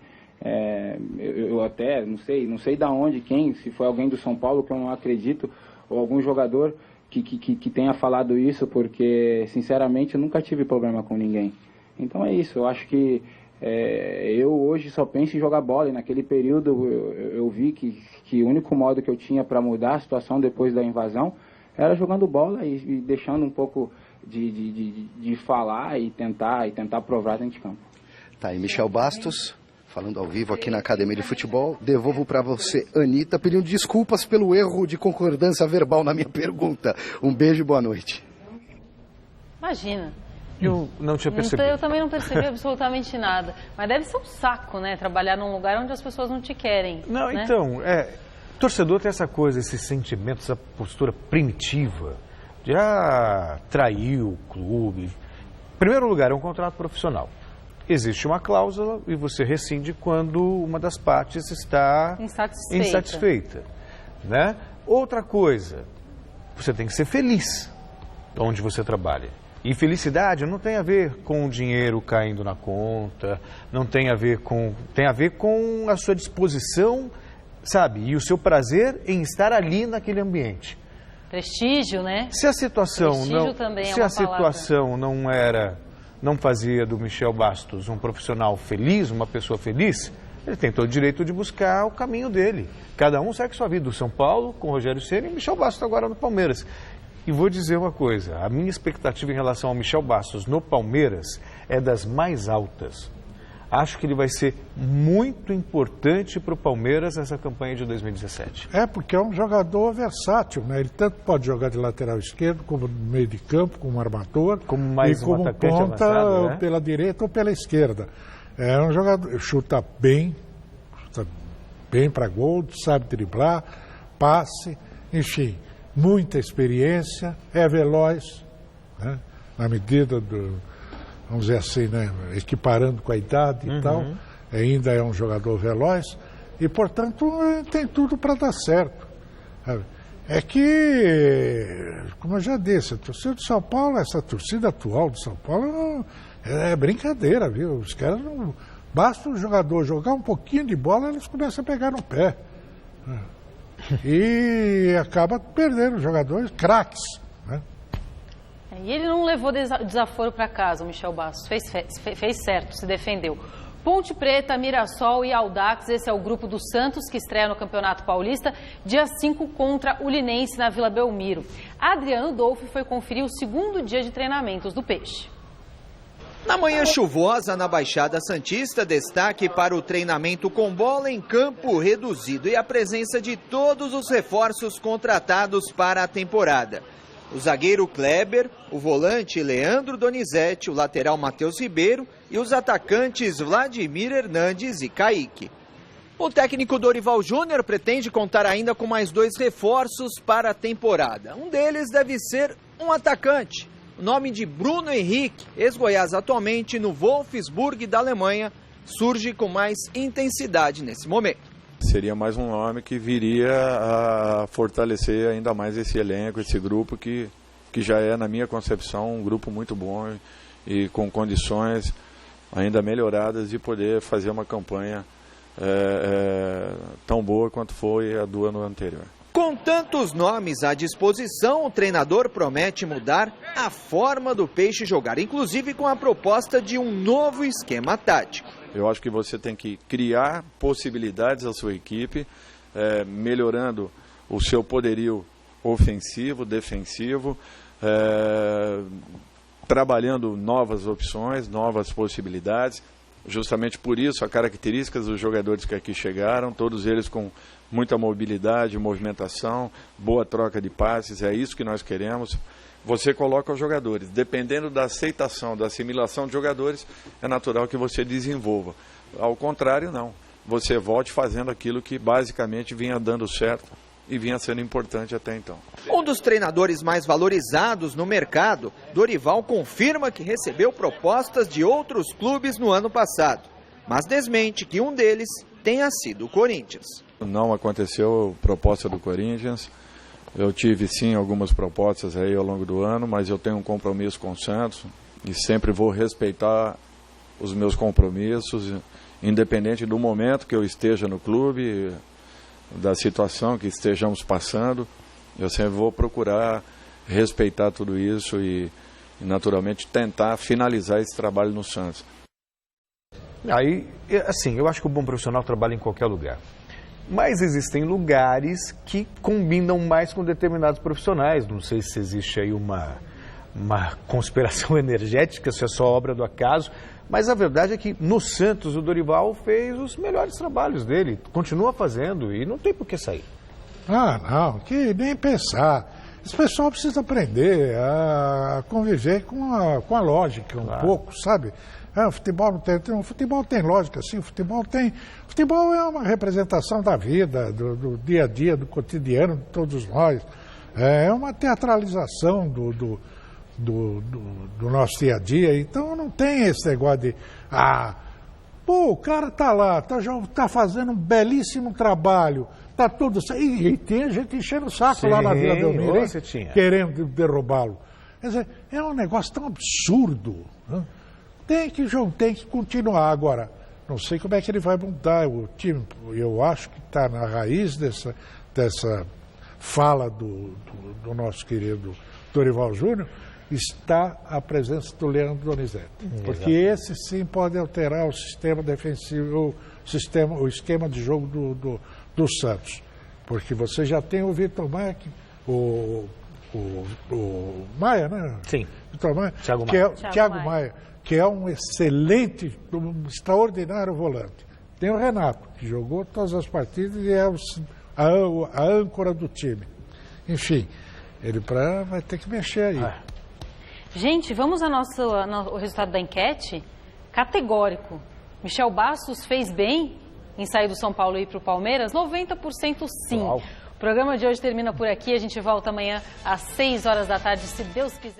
Eu até não sei da onde, se foi alguém do São Paulo, que eu não acredito, ou algum jogador que tenha falado isso, porque sinceramente eu nunca tive problema com ninguém. Então é isso, eu acho que eu hoje só penso em jogar bola, e naquele período eu vi que o único modo que eu tinha para mudar a situação depois da invasão era jogando bola e deixando um pouco de falar e tentar provar dentro de campo. Tá aí, Michel Bastos, falando ao vivo aqui na Academia de Futebol. Devolvo para você, Anitta, pedindo desculpas pelo erro de concordância verbal na minha pergunta. Um beijo e boa noite. Imagina. Eu não tinha percebido. Eu também não percebi absolutamente nada. Mas deve ser um saco, né? Trabalhar num lugar onde as pessoas não te querem. Não, né? Então, torcedor tem essa coisa, esse sentimento, essa postura primitiva de trair o clube. Em primeiro lugar, é um contrato profissional. Existe uma cláusula e você rescinde quando uma das partes está insatisfeita, né? Outra coisa, você tem que ser feliz onde você trabalha. E felicidade não tem a ver com o dinheiro caindo na conta, não tem a ver com... Tem a ver com a sua disposição sabe? E o seu prazer em estar ali naquele ambiente. Prestígio, né? Se a situação Prestígio também é se uma a situação não fazia do Michel Bastos um profissional feliz, uma pessoa feliz, ele tem todo o direito de buscar o caminho dele. Cada um segue sua vida. Do São Paulo, com o Rogério Ceni, e Michel Bastos agora no Palmeiras. E vou dizer uma coisa, a minha expectativa em relação ao Michel Bastos no Palmeiras é das mais altas. Acho que ele vai ser muito importante para o Palmeiras nessa campanha de 2017. Porque é um jogador versátil, né? Ele tanto pode jogar de lateral esquerdo, como no meio de campo, como armador, como mais e como ponta avançado, né? Pela direita ou pela esquerda. É um jogador, chuta bem para gol, sabe driblar, passe, enfim, muita experiência, é veloz, né? Na medida do... vamos dizer assim, né, equiparando com a idade e tal, ainda é um jogador veloz e, portanto, tem tudo para dar certo. É que, como eu já disse, a torcida do São Paulo, essa torcida atual do São Paulo é brincadeira, viu? Os caras não... Basta o jogador jogar um pouquinho de bola, eles começam a pegar no pé. E acaba perdendo jogadores craques, né? E ele não levou desaforo para casa, o Michel Bastos. Fez certo, se defendeu. Ponte Preta, Mirassol e Audax, esse é o grupo do Santos, que estreia no Campeonato Paulista, dia 5 contra o Linense na Vila Belmiro. Adriano Dolfi foi conferir o segundo dia de treinamentos do Peixe. Na manhã chuvosa na Baixada Santista, destaque para o treinamento com bola em campo reduzido e a presença de todos os reforços contratados para a temporada. O zagueiro Kleber, o volante Leandro Donizete, o lateral Matheus Ribeiro e os atacantes Vladimir Hernandes e Kaique. O técnico Dorival Júnior pretende contar ainda com mais 2 reforços para a temporada. Um deles deve ser um atacante. O nome de Bruno Henrique, ex-Goiás atualmente no Wolfsburg da Alemanha, surge com mais intensidade nesse momento. Seria mais um nome que viria a fortalecer ainda mais esse elenco, esse grupo que já é, na minha concepção, um grupo muito bom e com condições ainda melhoradas de poder fazer uma campanha tão boa quanto foi a do ano anterior. Com tantos nomes à disposição, o treinador promete mudar a forma do Peixe jogar, inclusive com a proposta de um novo esquema tático. Eu acho que você tem que criar possibilidades à sua equipe, melhorando o seu poderio ofensivo, defensivo, trabalhando novas opções, novas possibilidades. Justamente por isso, as características dos jogadores que aqui chegaram, todos eles com muita mobilidade, movimentação, boa troca de passes, é isso que nós queremos. Você coloca os jogadores, dependendo da aceitação, da assimilação de jogadores, é natural que você desenvolva. Ao contrário, não. Você volte fazendo aquilo que basicamente vinha dando certo e vinha sendo importante até então. Um dos treinadores mais valorizados no mercado, Dorival confirma que recebeu propostas de outros clubes no ano passado, mas desmente que um deles tenha sido o Corinthians. Não aconteceu proposta do Corinthians. Eu tive sim algumas propostas aí ao longo do ano, mas eu tenho um compromisso com o Santos e sempre vou respeitar os meus compromissos, independente do momento que eu esteja no clube, da situação que estejamos passando. Eu sempre vou procurar respeitar tudo isso e naturalmente tentar finalizar esse trabalho no Santos. Aí, assim, eu acho que o bom profissional trabalha em qualquer lugar. Mas existem lugares que combinam mais com determinados profissionais. Não sei se existe aí uma conspiração energética, se é só obra do acaso. Mas a verdade é que no Santos o Dorival fez os melhores trabalhos dele. Continua fazendo e não tem por que sair. Não, que nem pensar. Esse pessoal precisa aprender a conviver com a lógica pouco, sabe? O futebol tem lógica, sim. O futebol é uma representação da vida, do dia a dia, do cotidiano de todos nós. É uma teatralização do nosso dia a dia. Então não tem esse negócio de o cara tá lá, tá fazendo um belíssimo trabalho, tá tudo certo. E tem gente enchendo o saco lá na Vila Belmiro, querendo derrubá-lo. Quer dizer, é um negócio tão absurdo, né? Tem que continuar. Agora, Não sei como é que ele vai mudar o time. Eu acho que está na raiz dessa fala do nosso querido Dorival Júnior, está a presença do Leandro Donizete. Porque esse sim pode alterar o sistema defensivo, o esquema de jogo do Santos. Porque você já tem o Vitor Maia, o Maia, né? Sim. Vitor Maia, Thiago Maia, que é um excelente, um extraordinário volante. Tem o Renato, que jogou todas as partidas e é a âncora do time. Enfim, ele vai ter que mexer aí. Gente, vamos ao resultado da enquete? Categórico. Michel Bastos fez bem em sair do São Paulo e ir para o Palmeiras? 90% sim. Uau. O programa de hoje termina por aqui. A gente volta amanhã às 6 horas da tarde, se Deus quiser.